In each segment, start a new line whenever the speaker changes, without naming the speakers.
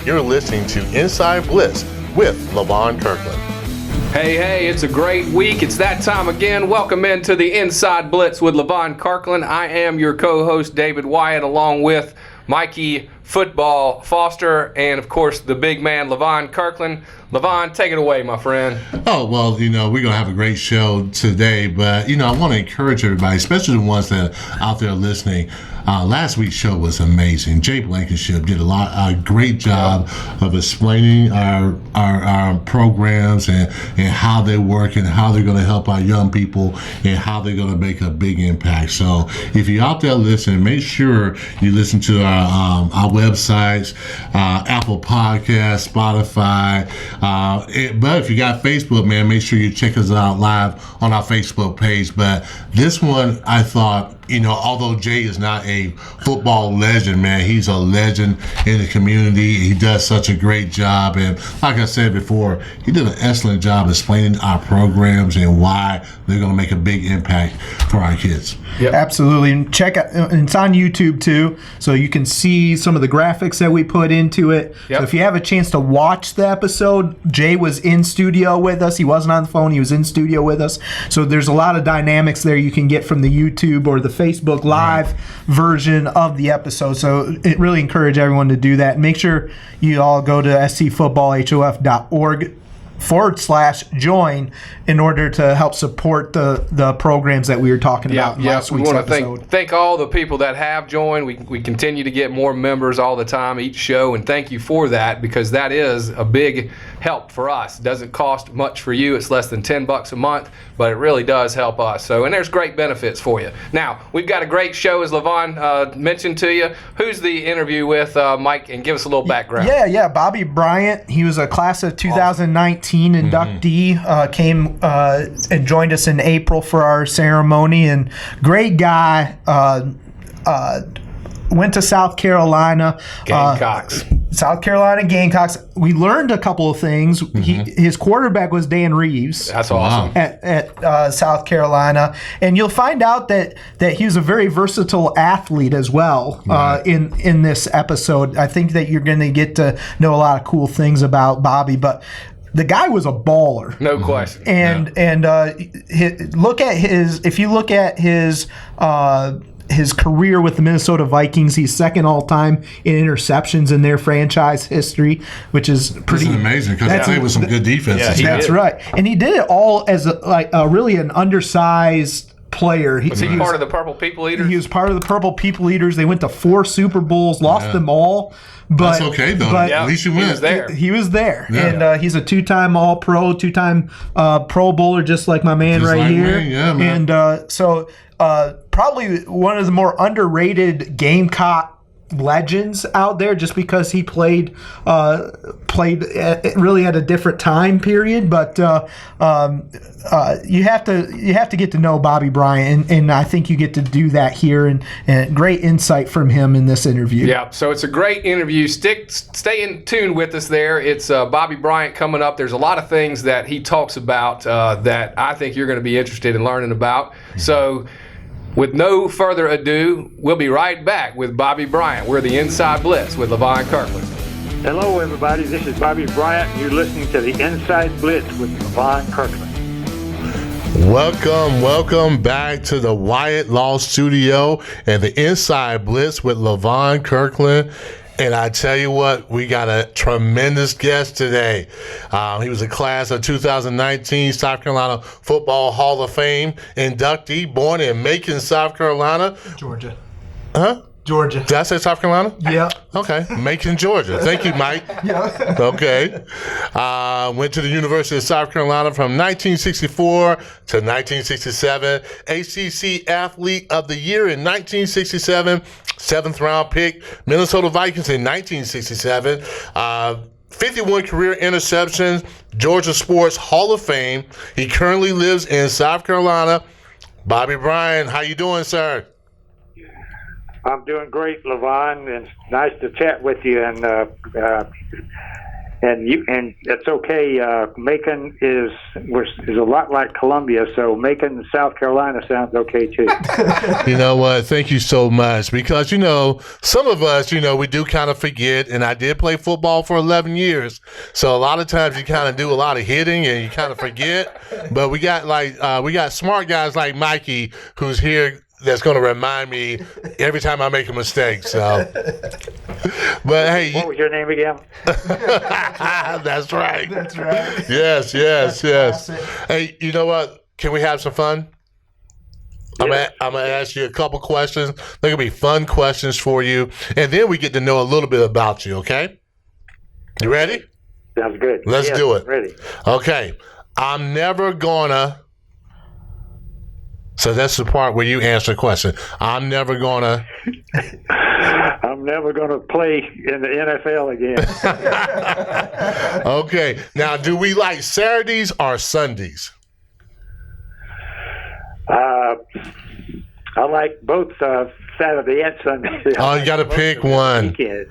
You're listening to Inside Blitz with Levon Kirkland.
Hey, it's a great week. It's that time again. Welcome into the Inside Blitz with Levon Kirkland. I am your co-host, David Wyatt, along with Mikey Football Foster, and of course the big man, Levon Kirkland. Levon, take it away, my friend.
Oh, well, we're going to have a great show today, but, I want to encourage everybody, especially the ones that are out there listening. Last week's show was amazing. Jay Blanchard did a great job of explaining our programs and how they work and how they're going to help our young people and how they're going to make a big impact. So if you're out there listening, make sure you listen to our websites, Apple Podcasts, Spotify. But if you got Facebook, man, make sure you check us out live on our Facebook page. But this one, I thought, although Jay is not a football legend, man, he's a legend in the community. He does such a great job. And like I said before, he did an excellent job explaining our programs and why they're going to make a big impact for our kids.
Yep. Absolutely. Check out, it's on YouTube too, so you can see some of the graphics that we put into it. Yep. So if you have a chance to watch the episode, Jay was in studio with us. He wasn't on the phone. He was in studio with us. So there's a lot of dynamics there you can get from the YouTube or the Facebook Live version of the episode. So it really encourage everyone to do that. Make sure you all go to scfootballhof.org/join in order to help support the programs that we were talking about in last week's episode.
We want to thank all the people that have joined. We continue to get more members all the time each show, and thank you for that, because that is a big help for us. It doesn't cost much for you. It's less than $10 a month, but it really does help us. So, and there's great benefits for you. Now, we've got a great show, as Levon mentioned to you. Who's the interview with, Mike? And give us a little background.
Yeah. Bobby Bryant. He was a class of 2019 inductee. Came and joined us in April for our ceremony, and great guy. Went to South Carolina.
Gamecocks.
South Carolina Gamecocks. We learned a couple of things. His quarterback was Dan Reeves.
That's awesome.
At South Carolina, and you'll find out that he was a very versatile athlete as well. In this episode, I think that you're going to get to know a lot of cool things about Bobby, but the guy was a baller.
No question.
And if you look at his career with the Minnesota Vikings, he's second all-time in interceptions in their franchise history, which is pretty
amazing, because they played with some good defenses.
Yeah, that's right. And he did it all as really an undersized player.
Was he part of the Purple People Eaters?
He was part of the Purple People Eaters. They went to 4 Super Bowls, lost them all. But,
that's okay, though. At least you win.
He was there. Yeah. And he's a 2-time All-Pro, 2-time Pro Bowler, just like my man here.
Me. Yeah, man.
And so probably one of the more underrated Gamecock legends out there, just because he played really at a different time period. But you have to get to know Bobby Bryant, and I think you get to do that here, and great insight from him in this interview.
Yeah, so it's a great interview. Stay in tune with us there. It's Bobby Bryant coming up. There's a lot of things that he talks about that I think you're going to be interested in learning about. So with no further ado, we'll be right back with Bobby Bryant. We're the Inside Blitz with Levon Kirkland.
Hello, everybody. This is Bobby Bryant, and you're listening to the Inside Blitz with Levon Kirkland.
Welcome back to the Wyatt Law Studio and the Inside Blitz with Levon Kirkland. And I tell you what, we got a tremendous guest today. He was a class of 2019 South Carolina Football Hall of Fame inductee, born in Macon, South Carolina.
Georgia.
Huh?
Georgia.
Did I say South Carolina?
Yeah.
Okay. Macon, Georgia. Thank you, Mike.
Yeah.
Okay. Went to the University of South Carolina from 1964 to 1967. ACC Athlete of the Year in 1967. 7th round pick, Minnesota Vikings in 1967. 51 career interceptions, Georgia Sports Hall of Fame. He currently lives in South Carolina. Bobby Bryant, how you doing, sir?
I'm doing great, Levon, and it's nice to chat with you. And and it's okay. Macon is a lot like Columbia, so Macon, South Carolina sounds okay too.
You know what? Thank you so much, because some of us, we do kind of forget, and I did play football for 11 years, so a lot of times you kind of do a lot of hitting and you kind of forget. But we got smart guys like Mikey who's here that's going to remind me every time I make a mistake. So, but hey,
what was your name again?
That's right.
That's right.
Yes.
Classic.
Hey, you know what? Can we have some fun?
Yes.
I'm gonna ask you a couple questions. They're gonna be fun questions for you, and then we get to know a little bit about you. Okay? You ready?
Sounds good.
Let's
Yes,
do it.
Ready.
Okay. I'm never gonna. So that's the part where you answer the question. I'm never gonna
play in the NFL again.
Okay. Now, do we like Saturdays or Sundays?
I like both Saturday and Sunday.
Oh, you got to pick one.
Weekend.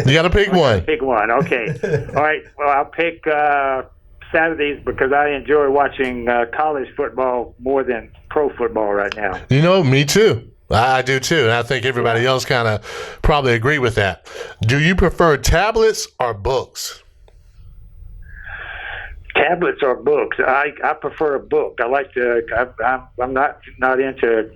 You got to pick one.
Pick one. Okay. All right. Well, I'll pick Saturdays because I enjoy watching college football more than pro football right now.
Me too. I do too. And I think everybody else kind of probably agree with that. Do you prefer tablets or books?
Tablets or books? I prefer a book. I like to. I'm not into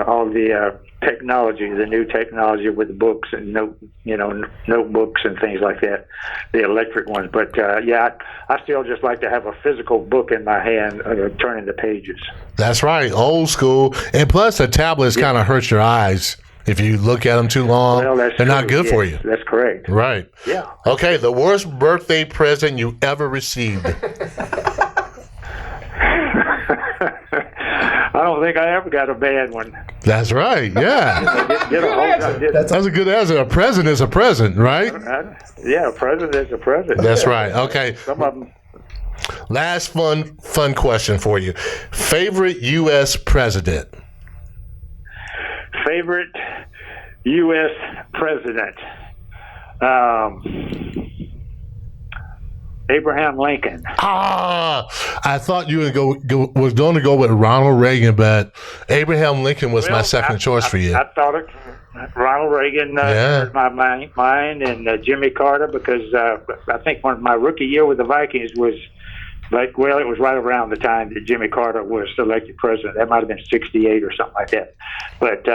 all the technology, the new technology with the books and notebooks and things like that, the electric ones. But I still just like to have a physical book in my hand, turning the pages.
That's right, old school. And plus, the tablets kind of hurt your eyes if you look at them too long.
Well,
they're not good for you.
That's correct.
Right.
Yeah.
Okay, the worst birthday present you ever received.
I don't think I ever got a bad one.
That's right. Yeah.
That's
a good answer. A present is a present, right?
Yeah, a present is a present.
That's right. Okay.
Some of them.
Last fun question for you. Favorite U.S. president?
Favorite U.S. president? Abraham Lincoln.
I thought you was going to go with Ronald Reagan, but Abraham Lincoln was my second choice for you.
I thought it. Ronald Reagan hurt my mind, and Jimmy Carter, because I think my rookie year with the Vikings was it was right around the time that Jimmy Carter was elected president. That might have been '68 or something like that. But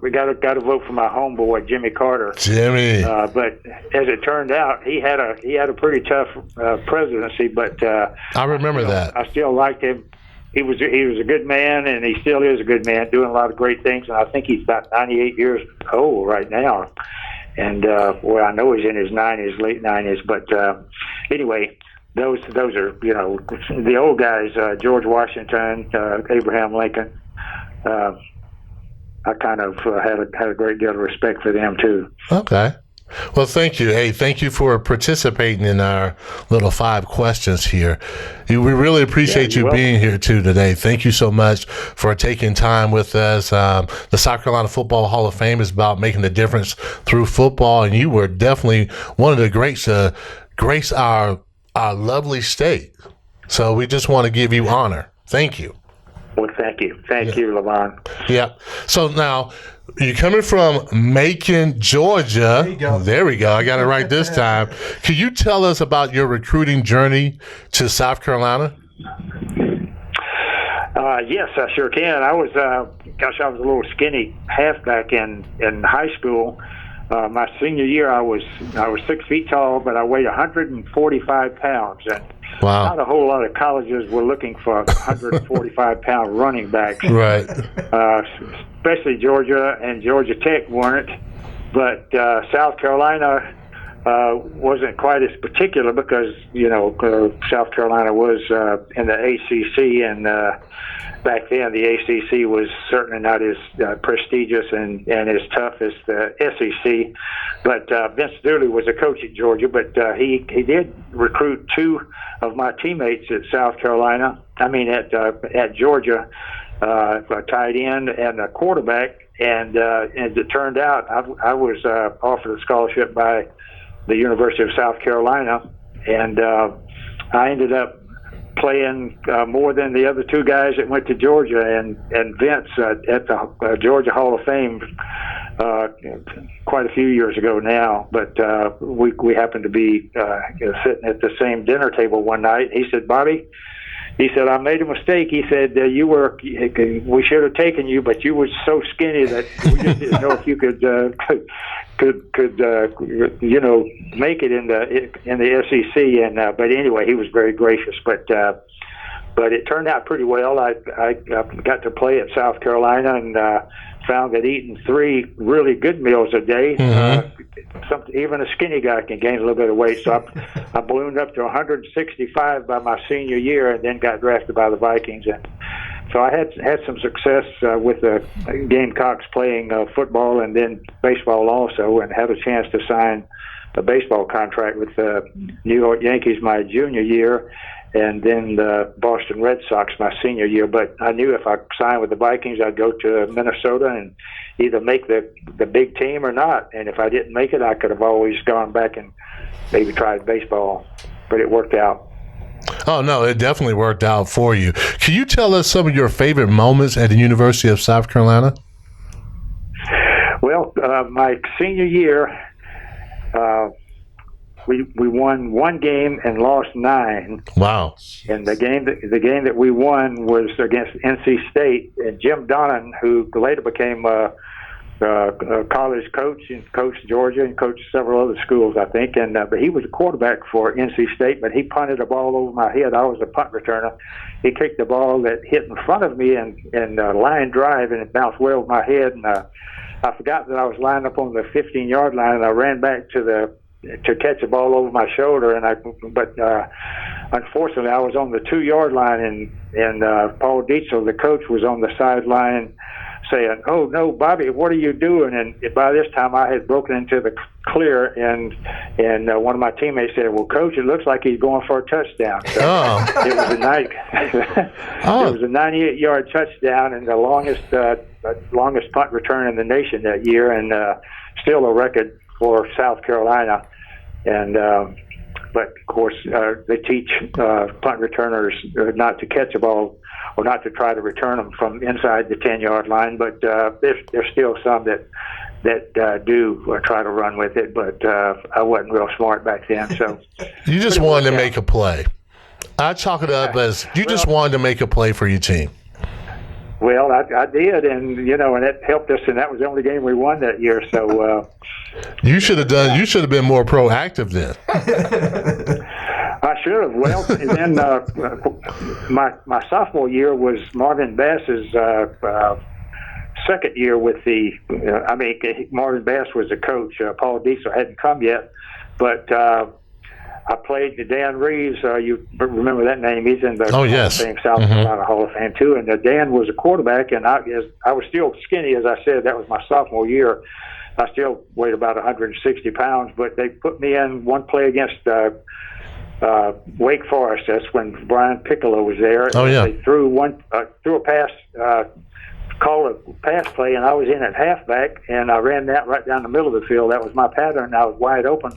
we got to vote for my homeboy Jimmy Carter.
Jimmy.
But as it turned out, he had a pretty tough presidency. But
I remember that.
I still liked him. He was a good man, and he still is a good man, doing a lot of great things. And I think he's about 98 years old right now. And I know he's in his 90s, late 90s. But anyway. Those are the old guys, George Washington, Abraham Lincoln. I kind of had a great deal of respect for them too.
Okay. Well, thank you. Hey, thank you for participating in our little 5 questions here. We really appreciate you being here too today. Thank you so much for taking time with us. The South Carolina Football Hall of Fame is about making a difference through football, and you were definitely one of the greats to grace our lovely state. So we just want to give you honor. Thank you.
Well, thank you. Thank you, Levon.
Yeah. So now, you're coming from Macon, Georgia.
There you go.
There we go. I got it right this time. Can you tell us about your recruiting journey to South Carolina?
Yes, I sure can. I was a little skinny halfback in high school. My senior year, I was 6 feet tall, but I weighed 145 pounds. And
wow.
Not a whole lot of colleges were looking for 145-pound running backs.
Right.
Especially Georgia and Georgia Tech weren't. But South Carolina wasn't quite as particular because, South Carolina was in the ACC, and back then the ACC was certainly not as prestigious and as tough as the SEC. But Vince Dooley was a coach at Georgia, but he did recruit 2 of my teammates at Georgia, a tight end and a quarterback. And as it turned out, I was offered a scholarship by the University of South Carolina, and I ended up playing more than the other two guys that went to Georgia, and Vince at the Georgia Hall of Fame quite a few years ago now. But we happened to be sitting at the same dinner table one night. He said, "Bobby," he said, "I made a mistake." He said, we should have taken you, but you were so skinny that we just didn't know if you could make it in the SEC." And but anyway, he was very gracious. But it turned out pretty well. I got to play at South Carolina and found that eating 3 really good meals a day, even a skinny guy can gain a little bit of weight. So I ballooned up to 165 by my senior year, and then got drafted by the Vikings. And so I had some success with the Gamecocks playing football and then baseball also, and had a chance to sign a baseball contract with the New York Yankees my junior year, and then the Boston Red Sox my senior year. But I knew if I signed with the Vikings, I'd go to Minnesota and either make the big team or not. And if I didn't make it, I could have always gone back and maybe tried baseball. But it worked out.
Oh, no, it definitely worked out for you. Can you tell us some of your favorite moments at the University of South Carolina?
Well, my senior year, we won 1 game and lost 9.
Wow!
And the game that we won was against NC State, and Jim Donnan, who later became a college coach and coached Georgia and coached several other schools, I think. And but he was a quarterback for NC State, but he punted a ball over my head. I was a punt returner. He kicked the ball that hit in front of me and line drive, and it bounced way over my head. And I forgot that I was lined up on the 15-yard line, and I ran back to catch a ball over my shoulder, but unfortunately I was on the 2-yard line, and Paul Dietzel, the coach, was on the sideline saying, "Oh no, Bobby, what are you doing?" And by this time I had broken into the clear, and one of my teammates said, "Well, Coach, it looks like he's going for a touchdown." So it was it was a 98-yard touchdown, and the longest punt return in the nation that year, and still a record for South Carolina. And but of course they teach punt returners not to catch a ball or not to try to return them from inside the 10-yard line. But there's still some that do try to run with it. But I wasn't real smart back then. So
you just wanted to make a play. I chalk it up as you just wanted to make a play for your team.
Well, I did, and and it helped us, and that was the only game we won that year. So
you should have done. You should have been more proactive then.
I should have. Well, and then my sophomore year was Marvin Bass's second year with the. Marvin Bass was the coach. Paul Dietzel hadn't come yet, but. I played to Dan Reeves. You remember that name? He's in the Hall of Fame, South Carolina Hall of Fame too. And Dan was a quarterback, and I was still skinny, as I said. That was my sophomore year. I still weighed about 160 pounds, but they put me in one play against Wake Forest. That's when Brian Piccolo was there.
Oh yeah.
They threw a pass. Called a pass play, and I was in at halfback, and I ran that right down the middle of the field. That was my pattern. I was wide open,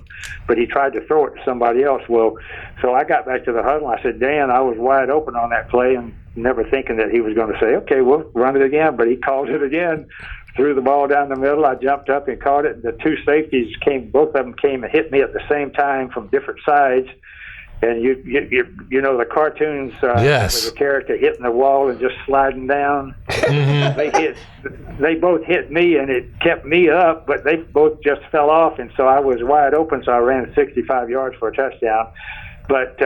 but he tried to throw it to somebody else. Well, so I got back to the huddle. I said, "Dan, I was wide open on that play," and never thinking that he was going to say, "Okay, we'll run it again." But he called it again, threw the ball down the middle. I jumped up and caught it. The 2 safeties both of them came and hit me at the same time from different sides. And you know the cartoons with the character hitting the wall and just sliding down. They both hit me, and it kept me up, but they both just fell off, and so I was wide open. So I ran 65 yards for a touchdown. But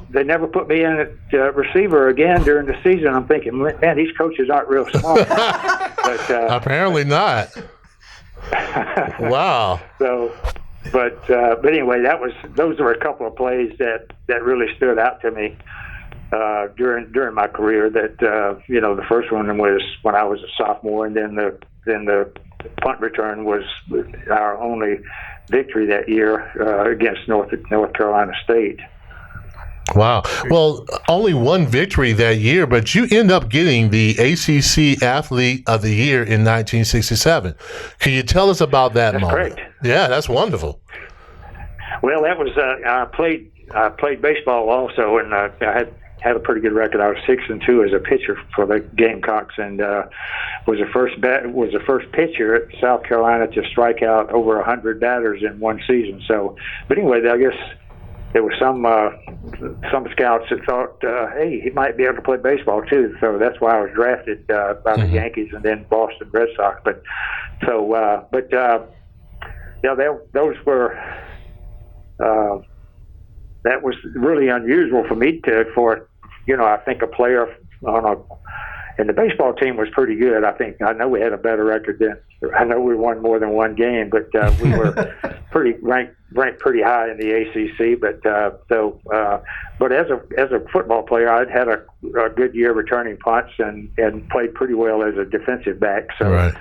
they never put me in at receiver again during the season. I'm thinking, man, these coaches aren't real smart. But
apparently not. Wow. But anyway, those were a couple of plays that really stood out to me during my career. That the first one was when I was a sophomore, and then the punt return was our only victory that year against North Carolina State. Wow. Well, only one victory that year, but you end up getting the ACC Athlete of the Year in 1967. Can you tell us about that moment?
Correct.
Yeah, that's wonderful.
Well, that was I played baseball also, and I had a pretty good record. I was 6-2 as a pitcher for the Gamecocks, and was the first pitcher at South Carolina to strike out over 100 batters in one season. So, but anyway, I guess there were some scouts that thought, hey, he might be able to play baseball too. So that's why I was drafted by the Yankees and then Boston Red Sox. But those were. That was really unusual for me I think a player and the baseball team was pretty good. I know we had a better record I know we won more than one game, but we were ranked pretty high in the ACC. But as a football player, I'd had a good year returning punts and played pretty well as a defensive back. So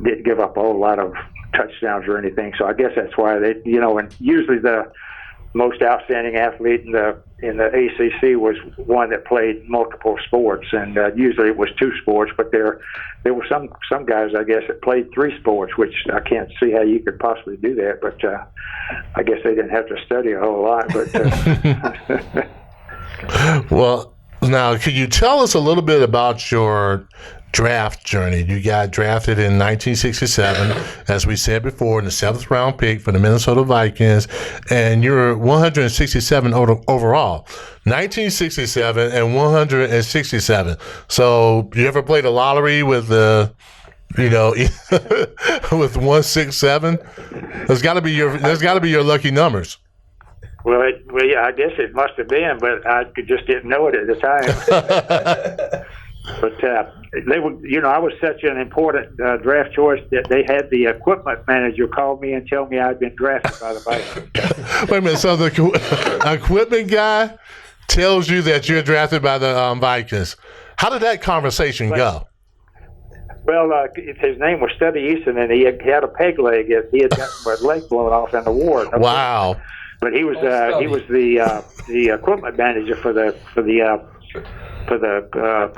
didn't give up a whole lot of touchdowns or anything. So I guess that's why they, and usually the most outstanding athlete in the ACC was one that played multiple sports, and usually it was two sports. But there were some guys, I guess, that played three sports, which I can't see how you could possibly do that. But I guess they didn't have to study a whole lot. But
well, now could you tell us a little bit about your draft journey? You got drafted in 1967, as we said before, in the 7th round pick for the Minnesota Vikings, and you're 167 overall. 1967 and 167. So you ever played a lottery with with 167? There's got to be your lucky numbers.
Well, yeah, I guess it must have been, but I just didn't know it at the time. But they were, I was such an important draft choice that they had the equipment manager call me and tell me I'd been drafted by the Vikings.
Wait a minute. So the equipment guy tells you that you're drafted by the Vikings. How did that conversation go?
Well, his name was Stubby Easton, and he had a peg leg. He had gotten his leg blown off in the war.
Wow.
But he was the equipment manager for the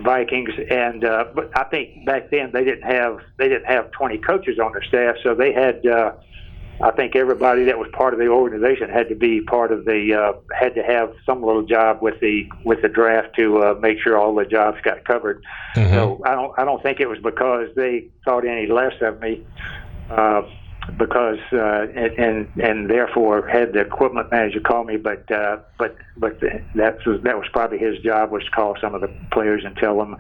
Vikings, and but I think back then they didn't have 20 coaches on their staff, so they had I think everybody that was part of the organization had to be part of had to have some little job with the draft to make sure all the jobs got covered. Mm-hmm. So I don't think it was because they thought any less of me. Because and therefore had the equipment manager call me, but that was probably his job, was to call some of the players and tell them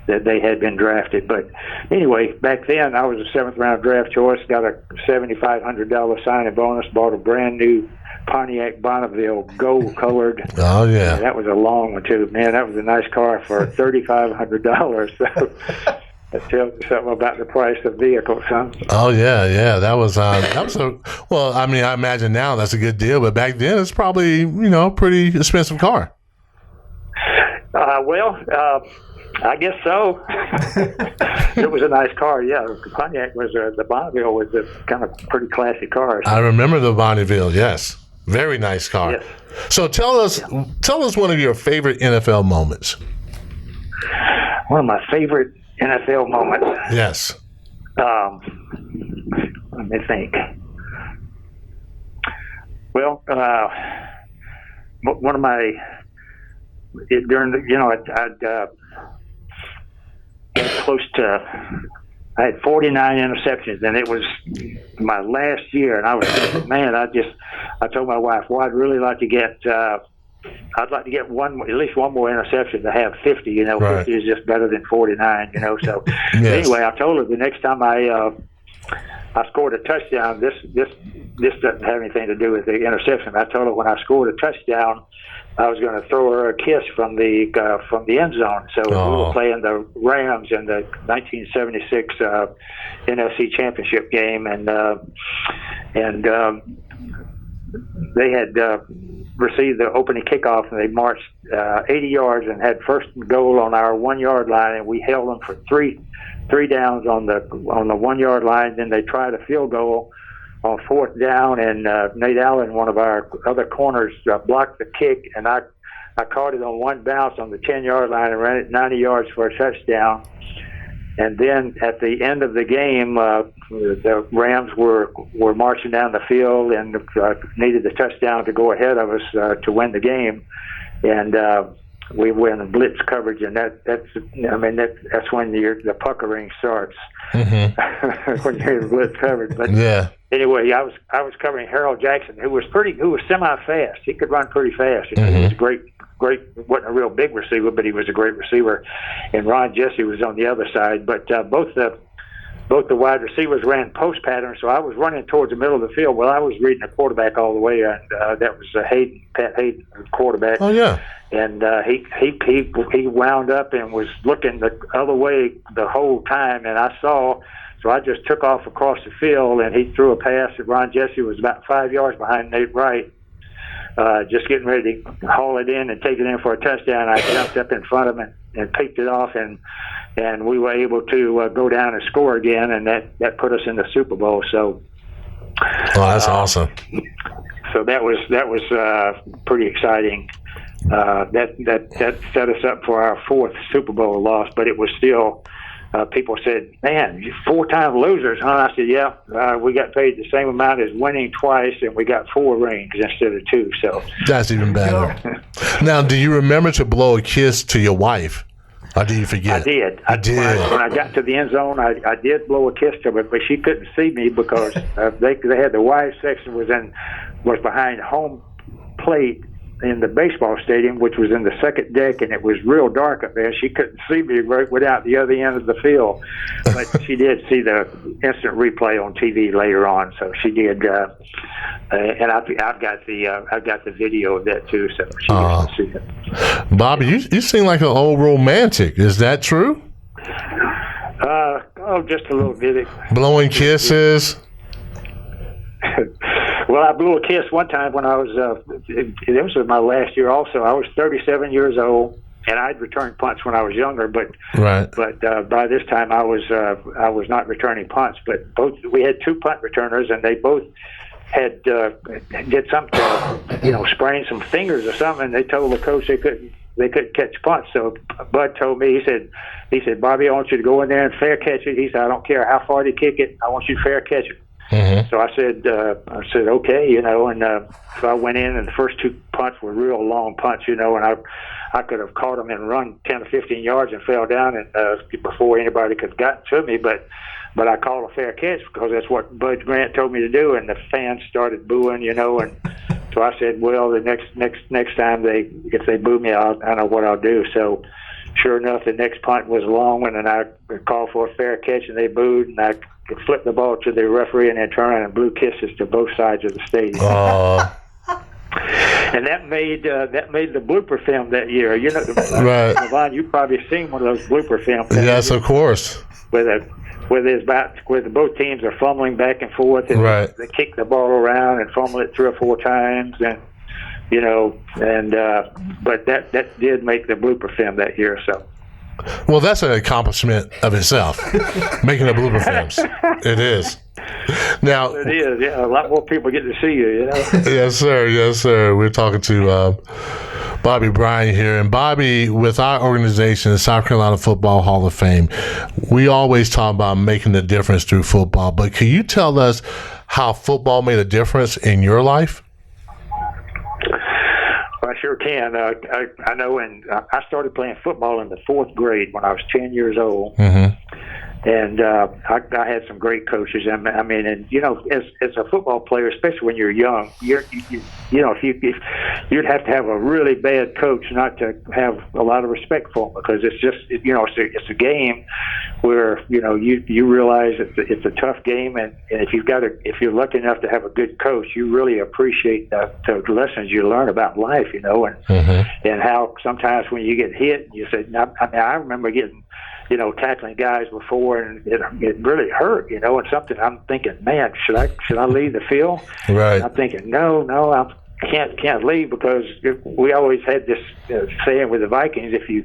that they had been drafted. But anyway, back then I was a 7th round draft choice, got a $7,500 signing bonus, bought a brand new Pontiac Bonneville gold colored.
Oh yeah,
that was a long one too. Man, that was a nice car for $3,500. So. That tells you something about the price of vehicles, huh?
Oh yeah. That was well. I mean, I imagine now that's a good deal, but back then it's probably pretty expensive car.
I guess so. It was a nice car. Yeah, the Pontiac was the Bonneville was a kind of pretty classy car. So.
I remember the Bonneville. Yes, very nice car. Yes. So tell us one of your favorite NFL moments.
One of my favorite NFL moments.
Yes.
Let me think. Well, one of my during the I'd close to. I had 49 interceptions, and it was my last year. And I was thinking, man, I told my wife, well, I'd really like to get. I'd like to get at least one more interception to have 50. Right. 50 is just better than 49. So yes. Anyway, I told her the next time I scored a touchdown. This doesn't have anything to do with the interception. I told her when I scored a touchdown, I was going to throw her a kiss from the end zone. So we were playing the Rams in the 1976 NFC Championship game, and they had received the opening kickoff, and they marched 80 yards and had first and goal on our 1 yard line, and we held them for three downs on the 1 yard line. Then they tried a field goal on 4th down, and Nate Allen, one of our other corners, blocked the kick, and I caught it on one bounce on the 10 yard line and ran it 90 yards for a touchdown. And then at the end of the game, the Rams were marching down the field and needed the touchdown to go ahead of us to win the game. And we were in blitz coverage, and that's when the puckering starts. Mm-hmm. When you're in blitz coverage. But anyway, I was covering Harold Jackson, who was semi-fast. He could run pretty fast. Mm-hmm. He was great. Wasn't a real big receiver, but he was a great receiver. And Ron Jesse was on the other side. But both the wide receivers ran post pattern, so I was running towards the middle of the field. Well, I was reading the quarterback all the way, and that was Pat Hayden, quarterback.
Oh yeah.
And he wound up and was looking the other way the whole time, and so I just took off across the field, and he threw a pass, and Ron Jesse was about 5 yards behind Nate Wright, just getting ready to haul it in and take it in for a touchdown. I jumped up in front of him and picked it off, and we were able to go down and score again, and that put us in the Super Bowl. So,
that's awesome.
So that was pretty exciting. That set us up for our fourth Super Bowl loss, but it was still. People said, "Man, you 4-time losers, huh?" I said, "Yeah, we got paid the same amount as winning twice, and we got 4 rings instead of 2." So
that's even better. Now, do you remember to blow a kiss to your wife, or do you forget?
I did. When I got to the end zone, I did blow a kiss to her, but she couldn't see me because they had the wives section was behind home plate in the baseball stadium, which was in the second deck, and it was real dark up there. She couldn't see me right without the other end of the field, but she did see the instant replay on TV later on. So she did, and I've got the video of that too. So she gets to see it.
Bobby, you seem like an old romantic. Is that true?
Just a little bit.
Blowing kisses.
Well, I blew a kiss one time when I was, it was my last year also. I was 37 years old, and I'd returned punts when I was younger, but by this time I was not returning punts. But we had 2 punt returners, and they both had did something to, sprain some fingers or something, and they told the coach they couldn't catch punts. So Bud told me, he said, "Bobby, I want you to go in there and fair catch it." He said, "I don't care how far they kick it, I want you to fair catch it." Mm-hmm. So I said, okay, and so I went in, and the first 2 punts were real long punts, and I could have caught them and run 10 or 15 yards and fell down and before anybody could have gotten to me, but I called a fair catch because that's what Bud Grant told me to do, and the fans started booing, and so I said, well, the next time if they boo me, I know what I'll do. So sure enough, the next punt was a long one, and I called for a fair catch, and they booed, and I flipped the ball to the referee and then turned around and blew kisses to both sides of the stadium. And that made the blooper film that year.
Right.
Levon, you've probably seen one of those blooper films.
Yes, of course.
Where both teams are fumbling back and forth, and they kick the ball around and fumble it 3 or 4 times, and but that did make the blooper film that year. So.
Well, that's an accomplishment of itself, making the blooper films. It is. Now,
it is. Yeah, a lot more people get to see you.
Yes, sir. Yes, sir. We're talking to Bobby Bryant here, and Bobby, with our organization, the South Carolina Football Hall of Fame, we always talk about making a difference through football. But can you tell us how football made a difference in your life?
I sure can. I know, and I started playing football in the 4th grade when I was 10 years old. Mm-hmm. And I had some great coaches. I mean, and as a football player, especially when you're young, if you'd have to have a really bad coach not to have a lot of respect for them, because it's just it's a game where you realize it's a tough game, and if you're lucky enough to have a good coach, you really appreciate the lessons you learn about life, and how sometimes when you get hit, you say, I remember getting tackling guys before, and it really hurt, and something I'm thinking, man, should I leave the field?
Right.
And I'm thinking, no, I can't leave, because we always had this saying with the Vikings, if you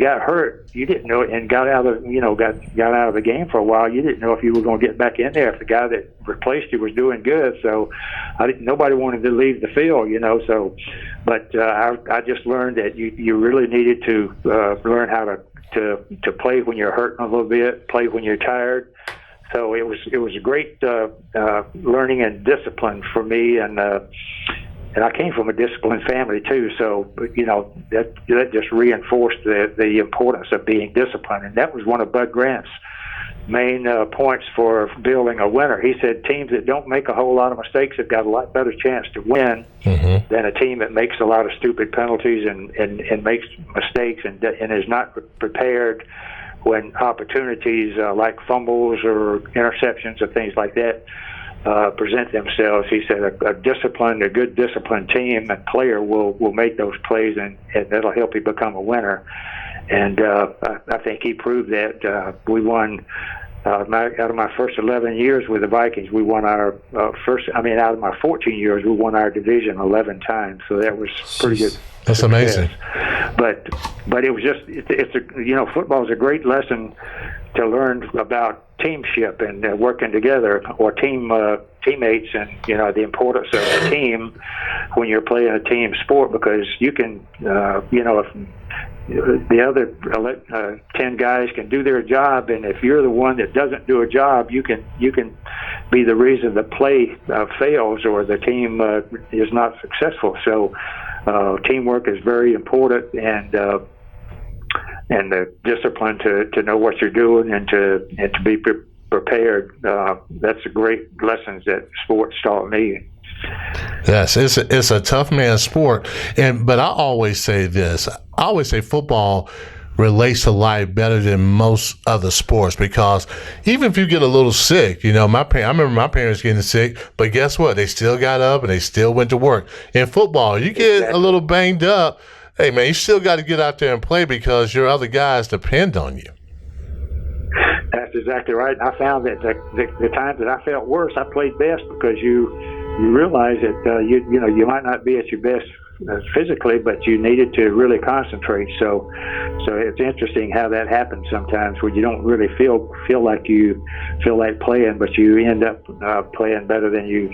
got hurt, you didn't know it, and got out of the game for a while, you didn't know if you were going to get back in there if the guy that replaced you was doing good. So nobody wanted to leave the field, but I just learned that you really needed to learn how to to play when you're hurting a little bit, play when you're tired. So it was a great learning and discipline for me, and I came from a disciplined family too. So that just reinforced the importance of being disciplined, and that was one of Bud Grant's main points for building a winner. He said teams that don't make a whole lot of mistakes have got a lot better chance to win than a team that makes a lot of stupid penalties and makes mistakes and is not prepared when opportunities like fumbles or interceptions or things like that present themselves. He said a good disciplined team and player will make those plays, and that'll help you become a winner. And I think he proved that. We won out of my first 11 years with the Vikings. We won our out of my 14 years, we won our division 11 times. So that was pretty good.
That's
success.
amazing.
But it was just football is a great lesson to learn about teamship and working together, or teammates, and the importance of a team when you're playing a team sport, because you can if the other 10 guys can do their job, and if you're the one that doesn't do a job, you can be the reason the play fails or the team is not successful. So teamwork is very important, and the discipline to know what you're doing and to be prepared. That's a great lessons that sports taught me.
Yes, it's a tough man sport, but I always say this. I always say football relates to life better than most other sports, because even if you get a little sick, I remember my parents getting sick, but guess what? They still got up and they still went to work. In football, you get a little banged up, hey man, you still got to get out there and play because your other guys depend on you.
That's exactly right. I found that the times that I felt worse, I played best, because you realize that you might not be at your best physically, but you needed to really concentrate. So it's interesting how that happens sometimes, where you don't really feel like you feel like playing, but you end up playing better than you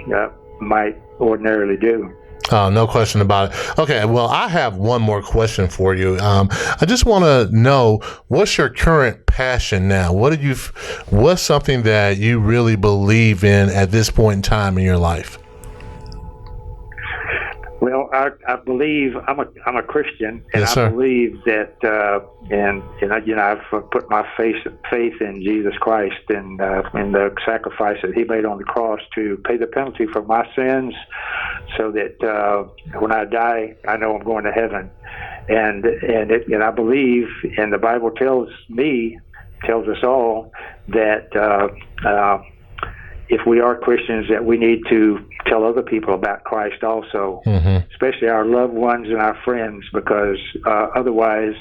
might ordinarily do.
No question about it. Okay, well, I have one more question for you. I just want to know, what's your current passion now? What's something that you really believe in at this point in time in your life?
Well, I believe I'm a Christian, and
yes,
I believe that, I've put my faith in Jesus Christ and in the sacrifice that He made on the cross to pay the penalty for my sins, so that when I die, I know I'm going to heaven. And I believe, and the Bible tells us all that if we are Christians, that we need to tell other people about Christ also, especially our loved ones and our friends, because otherwise,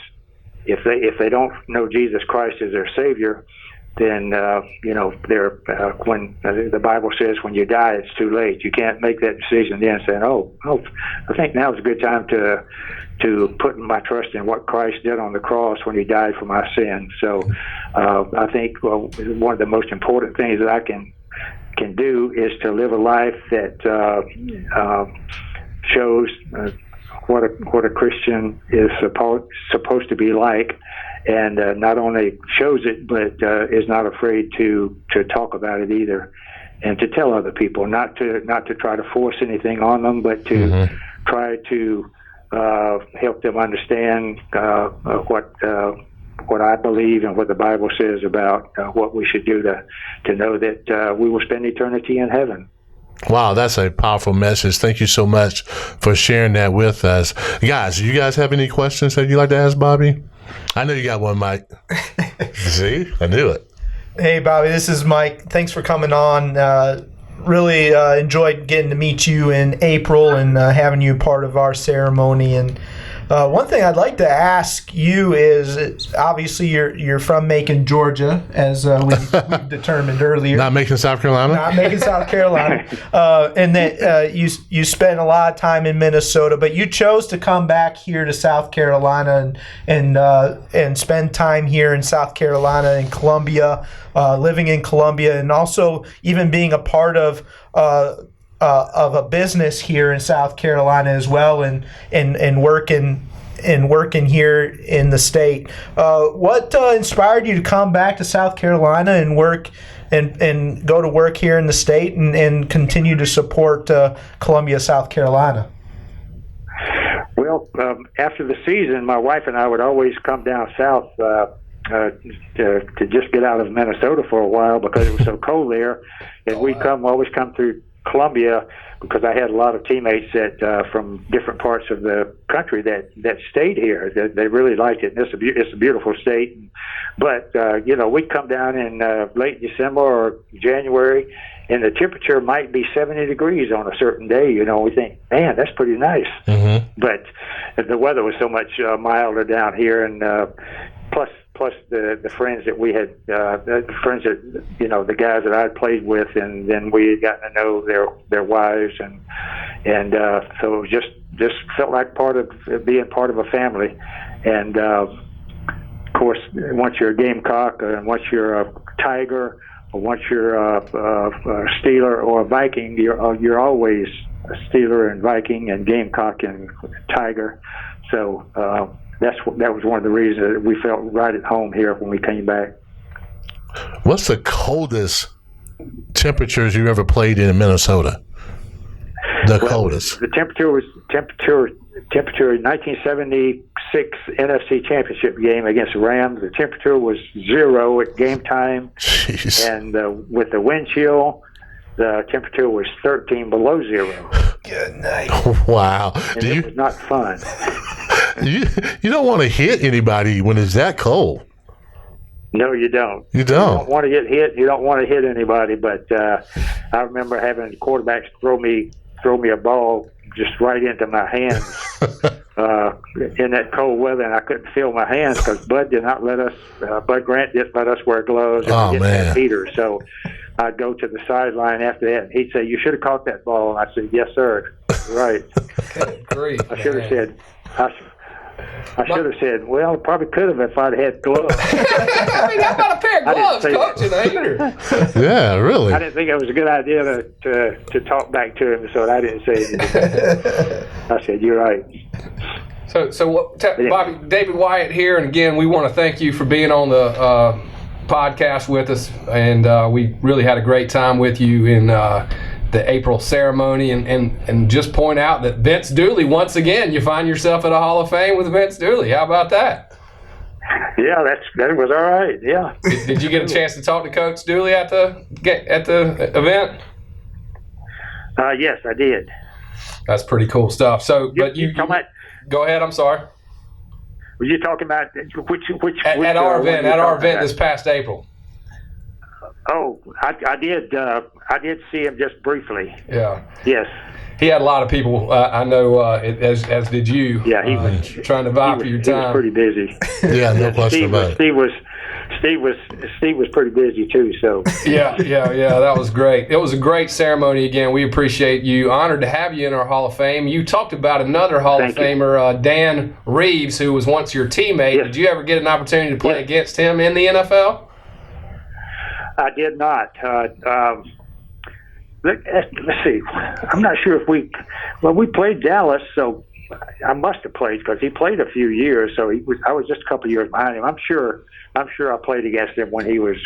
if they don't know Jesus Christ as their Savior, then they're when the Bible says when you die, it's too late. You can't make that decision then, saying, "Oh, I think now is a good time to put my trust in what Christ did on the cross when He died for my sins." So I think one of the most important things that I can do is to live a life that shows what a Christian is supposed to be like, and not only shows it, but is not afraid to talk about it either, and to tell other people, not to try to force anything on them, but to try to help them understand what I believe and what the Bible says about what we should do to know that we will spend eternity in heaven.
Wow, that's a powerful message. Thank you so much for sharing that with us. Guys, do you guys have any questions that you'd like to ask Bobby? I know you got one, Mike. See? I knew it.
Hey, Bobby, this is Mike. Thanks for coming on. Really enjoyed getting to meet you in April and having you part of our ceremony. And one thing I'd like to ask you is, obviously you're from Macon, Georgia, as we've determined earlier.
Not Macon, South Carolina?
Not Macon, South Carolina. And that you spent a lot of time in Minnesota, but you chose to come back here to South Carolina and spend time here in South Carolina and Columbia, living in Columbia, and also even being a part of a business here in South Carolina as well, and working and working here in the state. What inspired you to come back to South Carolina and work and go to work here in the state and continue to support Columbia, South Carolina?
Well, after the season, my wife and I would always come down south to just get out of Minnesota for a while because it was so cold there, and we'd always come through Columbia because I had a lot of teammates that from different parts of the country that stayed here. They really liked it. And it's a beautiful state, but we'd come down in late December or January, and the temperature might be 70 degrees on a certain day. We think, man, that's pretty nice. Mm-hmm. But the weather was so much milder down here, and plus the friends that we had, the friends that the guys that I played with, and then we had gotten to know their wives, and so it was just felt like being part of a family. And of course, once you're a Gamecock, and once you're a Tiger, or once you're a Steeler or a Viking, you're always a Steeler and Viking and Gamecock and Tiger. So that was one of the reasons that we felt right at home here when we came back.
What's the coldest temperatures you ever played in Minnesota? Coldest.
The temperature was 1976 NFC Championship game against the Rams. The temperature was 0 at game time.
Jeez.
And with the wind chill, the temperature was 13 below 0.
Good night.
Wow.
And it was not fun.
You don't want to hit anybody when it's that cold.
No, you don't.
You don't.
You don't want to get hit. You don't want to hit anybody. But I remember having quarterbacks throw me a ball just right into my hands in that cold weather, and I couldn't feel my hands because Bud Grant didn't let us wear gloves and we didn't have heaters. So I'd go to the sideline after that, and he'd say, "You should have caught that ball." And I said, "Yes, sir." Right.
Great.
I should have said. I should have said, well, probably could have if I'd had gloves.
I mean, how about a pair of gloves, Coach, and a heater?
Yeah, really.
I didn't think it was a good idea to talk back to him, so I didn't say anything. I said, you're right.
So Bobby, David Wyatt here, and again, we want to thank you for being on the podcast with us, and we really had a great time with you in the April ceremony, and just point out that Vince Dooley, once again, you find yourself at a Hall of Fame with Vince Dooley. How about that?
Yeah, that was all right. Yeah.
Did you get a chance to talk to Coach Dooley at the event?
Yes, I did.
That's pretty cool stuff. So, but you go ahead. I'm sorry.
Were you talking about which
at our event this past April?
Oh, I did see him just briefly.
Yeah.
Yes.
He had a lot of people. I know, as did you.
Yeah, he was
trying to vie for your time.
He was pretty busy.
Yeah, no question about it.
Steve was pretty busy too. So.
Yeah. That was great. It was a great ceremony. Again, we appreciate you. Honored to have you in our Hall of Fame. You talked about another Hall of Famer, Dan Reeves, who was once your teammate.
Yes.
Did you ever get an opportunity to play against him in the NFL?
I did not. Let's see. I'm not sure if we played Dallas, so I must have played because he played a few years. So I was just a couple of years behind him. I'm sure I played against him when he was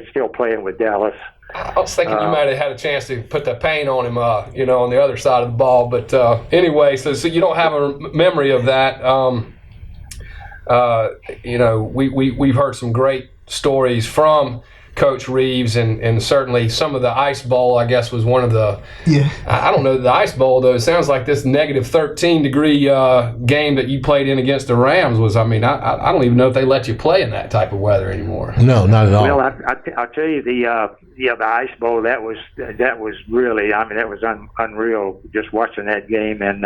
still playing with Dallas.
I was thinking you might have had a chance to put the paint on him, on the other side of the ball. But anyway, so you don't have a memory of that. We've heard some great stories from Coach Reeves, and certainly some of the Ice Bowl, I guess, was one of the. Yeah. I don't know the Ice Bowl though. It sounds like this negative 13-degree game that you played in against the Rams was. I mean, I don't even know if they let you play in that type of weather anymore.
No, not at all.
Well, I'll tell you the Ice Bowl that was really. I mean, that was unreal. Just watching that game and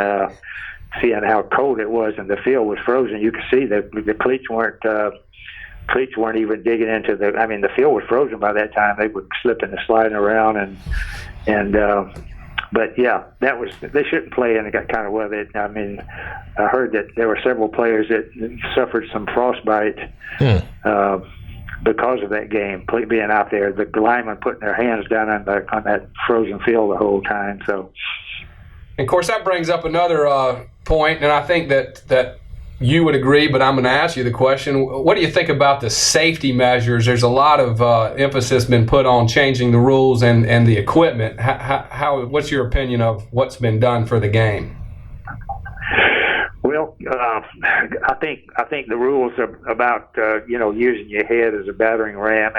seeing how cold it was, and the field was frozen. You could see that the cleats weren't even digging into the field was frozen by that time. They were slipping and sliding around, but yeah, they shouldn't play in that kind of weather. I mean, I heard that there were several players that suffered some frostbite because of that game, being out there, the linemen putting their hands down on that frozen field the whole time. So,
and of course, that brings up another point, and I think that you would agree, but I'm going to ask you the question. What do you think about the safety measures? There's a lot of emphasis been put on changing the rules and the equipment. What's your opinion of what's been done for the game?
Well, I think the rules are about using your head as a battering ram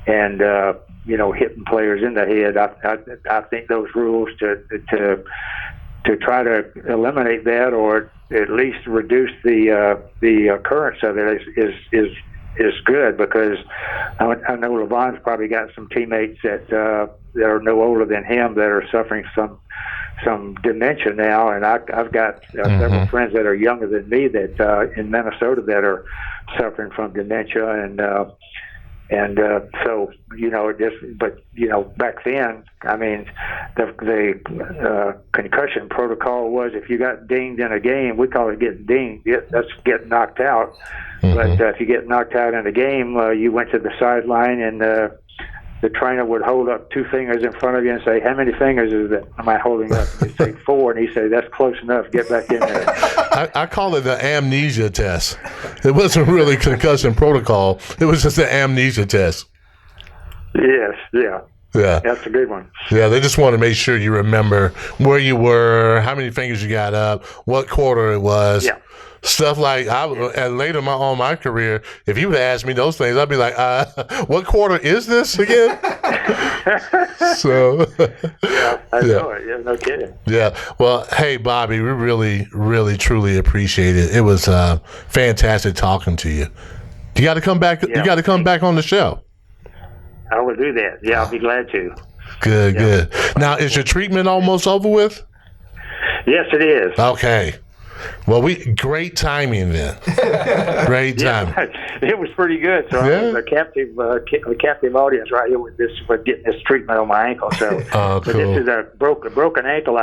and hitting players in the head. I think those rules to try to eliminate that, or at least reduce the occurrence of it, is good, because I know Levon's probably got some teammates that are no older than him that are suffering some dementia now, and I've got several friends that are younger than me that in Minnesota that are suffering from dementia, and so back then, I mean, the concussion protocol was if you got dinged in a game, we call it getting dinged. That's getting knocked out. But if you get knocked out in a game, you went to the sideline, and the trainer would hold up 2 fingers in front of you and say, "How many fingers am I holding up?" And you say 4, and he say, "That's close enough. Get back in there."
I call it the amnesia test. It wasn't really concussion protocol. It was just the amnesia test.
Yes, yeah.
Yeah.
That's a good one.
Yeah, they just want to make sure you remember where you were, how many fingers you got up, what quarter it was.
Yeah.
Stuff like, and later on my career, if you would ask me those things, I'd be like, what quarter is this again? So,
Yeah, I know it. Yeah, no kidding.
yeah. Well, hey, Bobby, we really, really, truly appreciate it. It was fantastic talking to you. You got to come back.
Yeah.
You got to come back on the show.
I will do that. Yeah, I'll be glad to.
Good, good. Now, is your treatment almost over with?
Yes, it is.
Okay. Well, great timing then. Great timing.
It was pretty good. So
Yeah.
I was a captive audience right here with getting this treatment on my ankle. So,
Oh,
but
cool.
this is a broken ankle.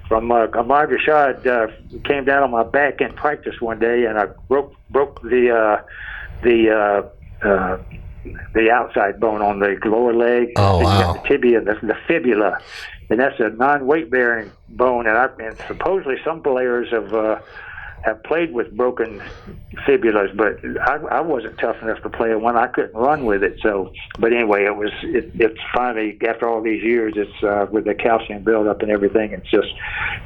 From Ahmad Rashad came down on my back in practice one day, and I broke the outside bone on the lower leg.
Oh,
You
wow.
got the tibia, the fibula, and that's a non-weight bearing bone. And supposedly some players have played with broken fibulas, but I wasn't tough enough to play one. I couldn't run with it. So, but anyway, it's finally, after all these years, it's with the calcium buildup and everything, it's just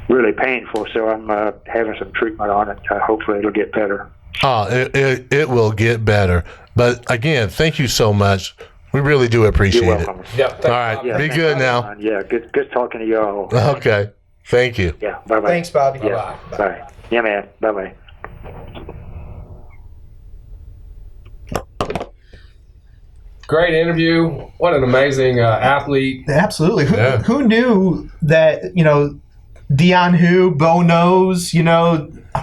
really painful. So I'm having some treatment on it. Hopefully it'll get better.
Oh, it will get better. But again, thank you so much. We really do appreciate
You're
it.
welcome.
Yep.
All right,
Yeah,
be
thanks
good
for
now.
having me on. Yeah, good talking to you all.
Okay, thank you.
Yeah, bye-bye.
Thanks, Bobby.
Yeah, bye. Yeah, man. Bye-bye.
Great interview. What an amazing athlete.
Absolutely.
Yeah.
Who knew that, Dion Who, Bo knows,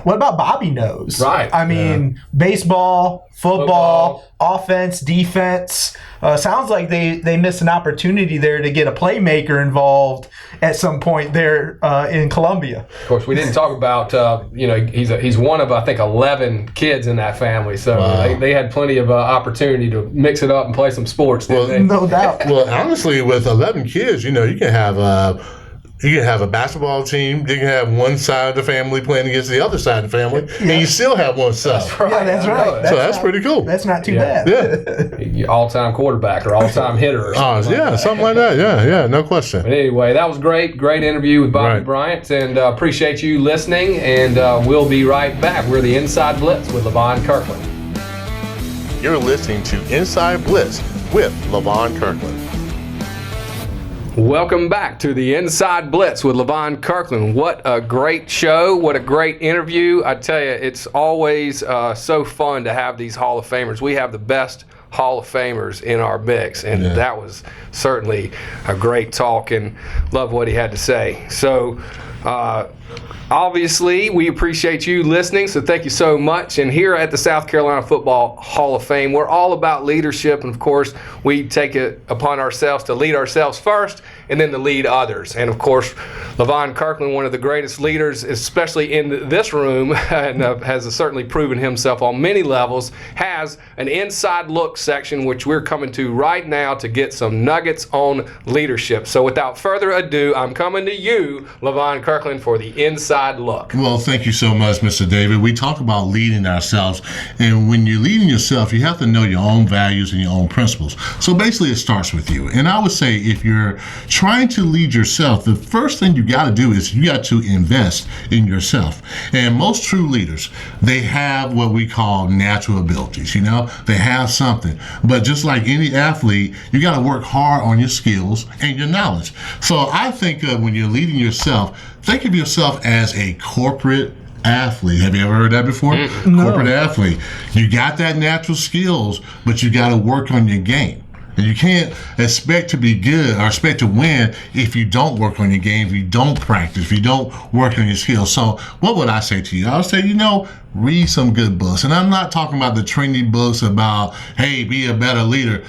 what about Bobby knows?
Right.
I mean, baseball, football, offense, defense. Sounds like they missed an opportunity there to get a playmaker involved at some point there in Columbia.
Of course, we didn't talk about, he's one of, I think, 11 kids in that family. So they had plenty of opportunity to mix it up and play some sports, didn't they?
No doubt.
Well, honestly, with 11 kids, you can have a basketball team. You can have one side of the family playing against the other side of the family, and you still have one son.
Yeah, that's right.
So that's pretty cool.
That's not too
Yeah.
bad.
Yeah.
All-time quarterback or all-time hitter or something.
Yeah, something like that. Yeah, no question.
But anyway, that was great. Great interview with Bobby
Right.
Bryant, and appreciate you listening. And we'll be right back. We're the Inside Blitz with Levon Kirkland.
You're listening to Inside Blitz with Levon Kirkland.
Welcome back to the Inside Blitz with Levon Kirkland. What a great show. What a great interview. I tell you, it's always so fun to have these Hall of Famers. We have the best Hall of Famers in our mix, and that was certainly a great talk, and love what he had to say. So, obviously, we appreciate you listening, so thank you so much. And here at the South Carolina Football Hall of Fame, we're all about leadership, and of course, we take it upon ourselves to lead ourselves first and then to lead others. And of course, Levon Kirkland, one of the greatest leaders, especially in this room, and has certainly proven himself on many levels, has an inside look section, which we're coming to right now to get some nuggets on leadership. So without further ado, I'm coming to you, Levon Kirkland, for the inside look.
Well, thank you so much, Mr. David. We talk about leading ourselves, and when you're leading yourself, you have to know your own values and your own principles. So basically, it starts with you. And I would say if you're trying to lead yourself, the first thing you got to do is you got to invest in yourself. And most true leaders, they have what we call natural abilities. You know, they have something. But just like any athlete, you got to work hard on your skills and your knowledge. So I think when you're leading yourself, think of yourself as a corporate athlete. Have you ever heard that before?
No.
Corporate athlete. You got that natural skills, but you got to work on your game. And you can't expect to be good or expect to win if you don't work on your game, if you don't practice, if you don't work on your skills. So what would I say to you? I would say, read some good books. And I'm not talking about the trendy books about, hey, be a better leader.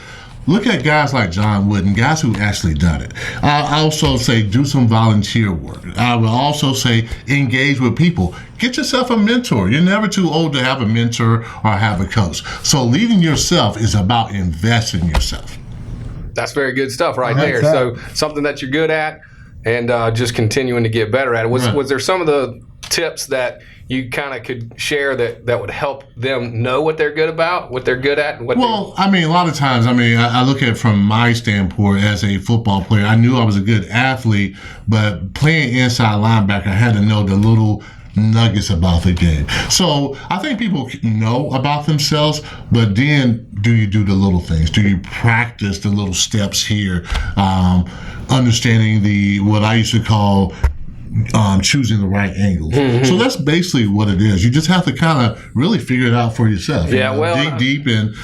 Look at guys like John Wooden, guys who actually done it. I also say do some volunteer work. I will also say engage with people. Get yourself a mentor. You're never too old to have a mentor or have a coach. So leading yourself is about investing in yourself.
That's very good stuff right
like
there.
that.
So something that you're good at and just continuing to get better at it. Was there some of the tips that you kind of could share that would help them know what they're good about, what they're good at? And what
a lot of times, I look at it from my standpoint as a football player. I knew I was a good athlete, but playing inside linebacker, I had to know the little nuggets about the game. So I think people know about themselves, but then do you do the little things? Do you practice the little steps here? Understanding what I used to call choosing the right angles. Mm-hmm. So that's basically what it is. You just have to kind of really figure it out for yourself. Dig deep and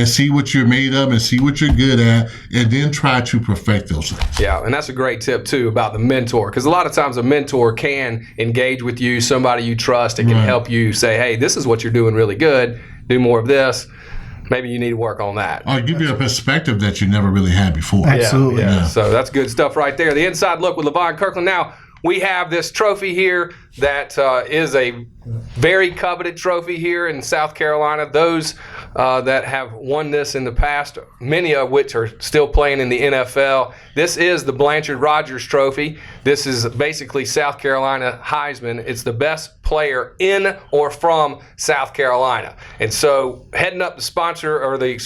see what you're made of and see what you're good at, and then try to perfect those things.
Yeah, and that's a great tip too about the mentor, because a lot of times a mentor can engage with you, somebody you trust, and can help you say, hey, this is what you're doing really good, do more of this. Maybe you need to work on that.
Or give you a perspective that you never really had before.
Absolutely.
Yeah. So that's good stuff right there. The Inside Look with Levon Kirkland. Now, we have this trophy here that is a very coveted trophy here in South Carolina. Those that have won this in the past, many of which are still playing in the NFL. This is the Blanchard-Rogers Trophy. This is basically South Carolina Heisman. It's the best player in or from South Carolina. And so heading up the sponsor, or the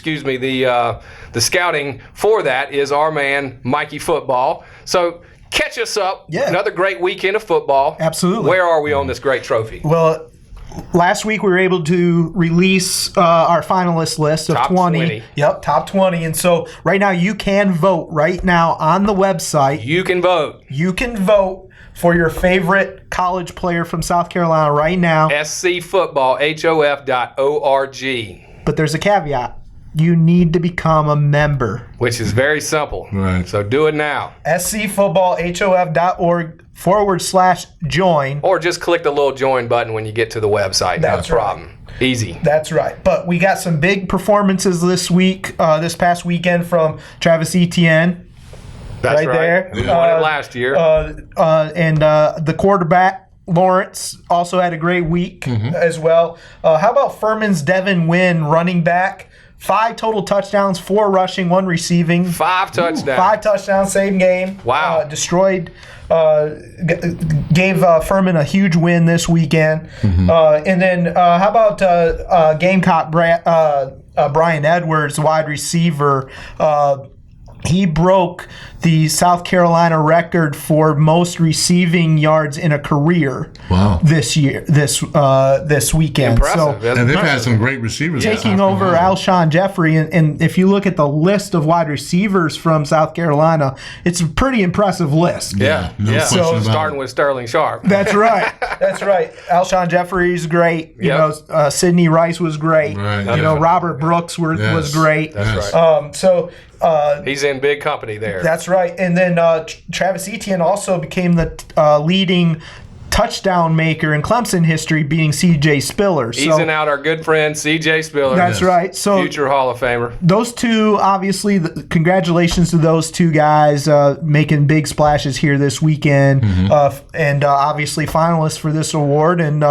scouting for that is our man, Mikey Football. So catch us up.
Yeah.
Another great weekend of football.
Absolutely.
Where are we on this great trophy?
Well, last week we were able to release our finalist list of
Top 20.
Yep, top 20. And so right now you can vote right now on the website.
You can vote.
You can vote for your favorite college player from South Carolina right now.
SCFHOF.org.
But there's a caveat. You need to become a member.
Which is very simple.
Right.
So do it now.
scfootballhof.org/join.
Or just click the little join button when you get to the website.
That's
Not a problem. Easy.
That's right. But we got some big performances this week, this past weekend from Travis Etienne.
That's
right there.
We won it last year.
And the quarterback, Lawrence, also had a great week as well. How about Furman's Devin Wynn, running back? 5 total touchdowns, 4 rushing, 1 receiving.
5 touchdowns.
5 touchdowns, same game.
Wow.
Destroyed. Gave Furman a huge win this weekend. And then how about Gamecock Brian Edwards, wide receiver? He broke the South Carolina record for most receiving yards in a career.
Wow.
This weekend.
Impressive.
So,
And they've had some great receivers.
taking over Alshon Jeffrey, and if you look at the list of wide receivers from South Carolina, it's a pretty impressive list.
Yeah.
no question about
Starting
it.
with Sterling Sharp.
That's right. That's right. Alshon Jeffrey's great. You
Yep.
know, Sidney Rice was great.
Right.
You know, Robert Brooks was great.
That's
Yes.
right. He's in big company there.
That's right. And then Travis Etienne also became the leading touchdown maker in Clemson history, beating C.J. Spiller.
Easing out our good friend C.J. Spiller.
That's right. So
Future Hall of Famer.
those two, obviously, congratulations to those two guys making big splashes here this weekend, and obviously finalists for this award. And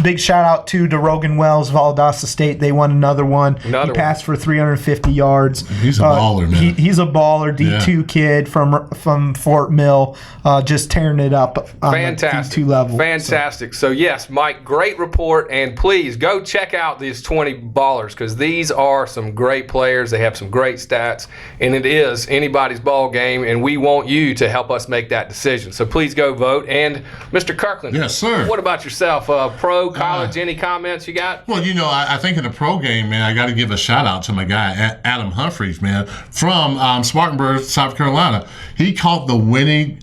big shout out to DeRogan Wells, Valdosta State. They won another one. He passed for 350 yards.
He's a baller, man.
He's a baller, D2 kid from Fort Mill, just tearing it up on
Fantastic.
the D2 level.
Fantastic. So, yes, Mike, great report. And please go check out these 20 ballers because these are some great players. They have some great stats. And it is anybody's ball game. And we want you to help us make that decision. So please go vote. And Mr. Kirkland.
Yes, sir.
What about yourself? Pro, college, any comments you got?
Well, I think in the pro game, man, I got to give a shout out to my guy, Adam Humphreys, man, from Spartanburg, South Carolina. He caught the winning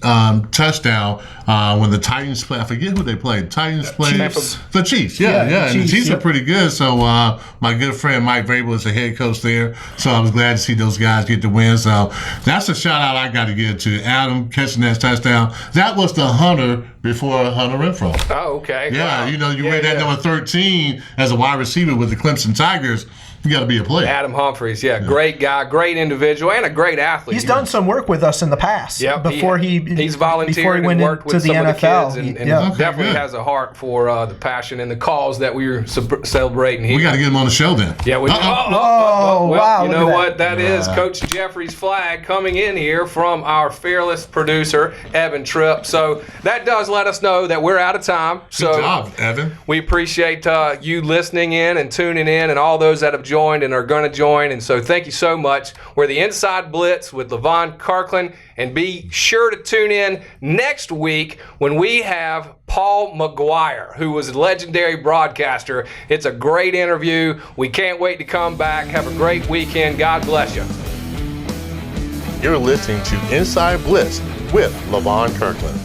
touchdown when the Titans played. I forget who they played. Titans played the Chiefs. Yeah. And the Chiefs are pretty good. So my good friend Mike Vrabel is the head coach there. So I was glad to see those guys get the win. So that's a shout out I got to give to Adam catching that touchdown. That was the Hunter before Hunter Renfro.
Oh, okay.
Yeah, wow. You wear that number 13 as a wide receiver with the Clemson Tigers. You got to be a player.
Adam Humphreys, great guy, great individual, and a great athlete.
He's done some work with us in the past.
Yep,
he's
volunteered
and
worked with
to
some
the
of
NFL.
the kids, and definitely has a heart for the passion and the cause that we're celebrating here.
We got to get him on the show then.
Yeah, we do.
Wow!
You know what? That is Coach Jeffrey's flag coming in here from our fearless producer, Evan Tripp. So that does let us know that we're out of time. So
good job, Evan.
We appreciate you listening in and tuning in, and all those that have joined and are going to join. And so thank you so much. We're the Inside Blitz with Levon Kirkland, and be sure to tune in next week when we have Paul McGuire, who was a legendary broadcaster. It's a great interview. We can't wait to come back. Have a great weekend. God bless you.
You're listening to Inside Blitz with Levon Kirkland.